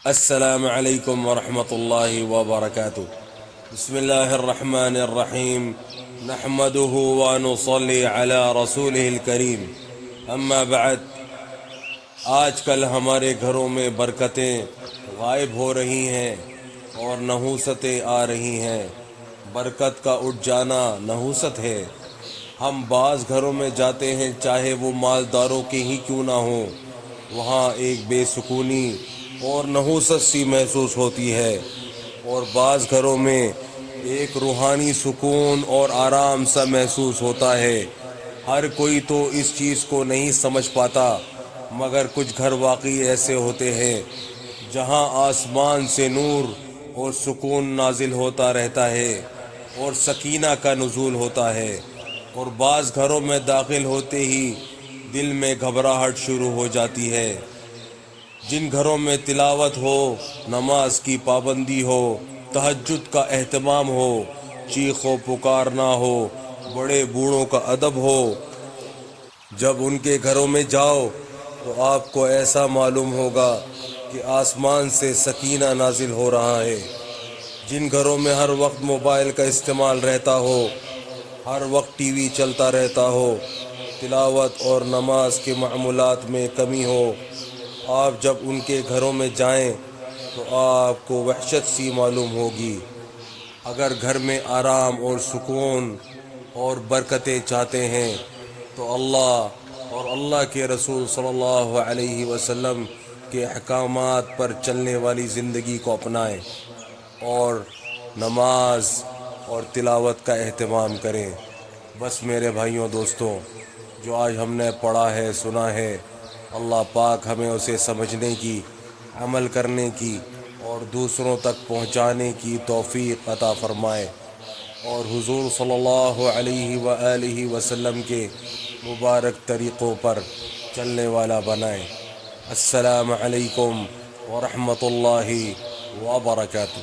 السلام علیکم ورحمۃ اللہ وبرکاتہ۔ بسم اللہ الرحمن الرحیم، نحمده ونصلی علی رسولہ الکریم، اما بعد۔ آج کل ہمارے گھروں میں برکتیں غائب ہو رہی ہیں اور نحوستیں آ رہی ہیں۔ برکت کا اٹھ جانا نحوست ہے۔ ہم بعض گھروں میں جاتے ہیں، چاہے وہ مالداروں کے ہی کیوں نہ ہوں، وہاں ایک بے سکونی اور نحوست سی محسوس ہوتی ہے، اور بعض گھروں میں ایک روحانی سکون اور آرام سا محسوس ہوتا ہے۔ ہر کوئی تو اس چیز کو نہیں سمجھ پاتا، مگر کچھ گھر واقعی ایسے ہوتے ہیں جہاں آسمان سے نور اور سکون نازل ہوتا رہتا ہے اور سکینہ کا نزول ہوتا ہے، اور بعض گھروں میں داخل ہوتے ہی دل میں گھبراہٹ شروع ہو جاتی ہے۔ جن گھروں میں تلاوت ہو، نماز کی پابندی ہو، تہجد کا اہتمام ہو، چیخ و پکار نہ ہو، بڑے بوڑھوں کا ادب ہو، جب ان کے گھروں میں جاؤ تو آپ کو ایسا معلوم ہوگا کہ آسمان سے سکینہ نازل ہو رہا ہے۔ جن گھروں میں ہر وقت موبائل کا استعمال رہتا ہو، ہر وقت ٹی وی چلتا رہتا ہو، تلاوت اور نماز کے معمولات میں کمی ہو، آپ جب ان کے گھروں میں جائیں تو آپ کو وحشت سی معلوم ہوگی۔ اگر گھر میں آرام اور سکون اور برکتیں چاہتے ہیں تو اللہ اور اللہ کے رسول صلی اللہ علیہ وسلم کے احکامات پر چلنے والی زندگی کو اپنائیں، اور نماز اور تلاوت کا اہتمام کریں۔ بس میرے بھائیوں دوستوں، جو آج ہم نے پڑھا ہے، سنا ہے، اللہ پاک ہمیں اسے سمجھنے کی، عمل کرنے کی اور دوسروں تک پہنچانے کی توفیق عطا فرمائے، اور حضور صلی اللہ علیہ وآلہ وسلم کے مبارک طریقوں پر چلنے والا بنائے۔ السلام علیکم ورحمۃ اللہ وبرکاتہ۔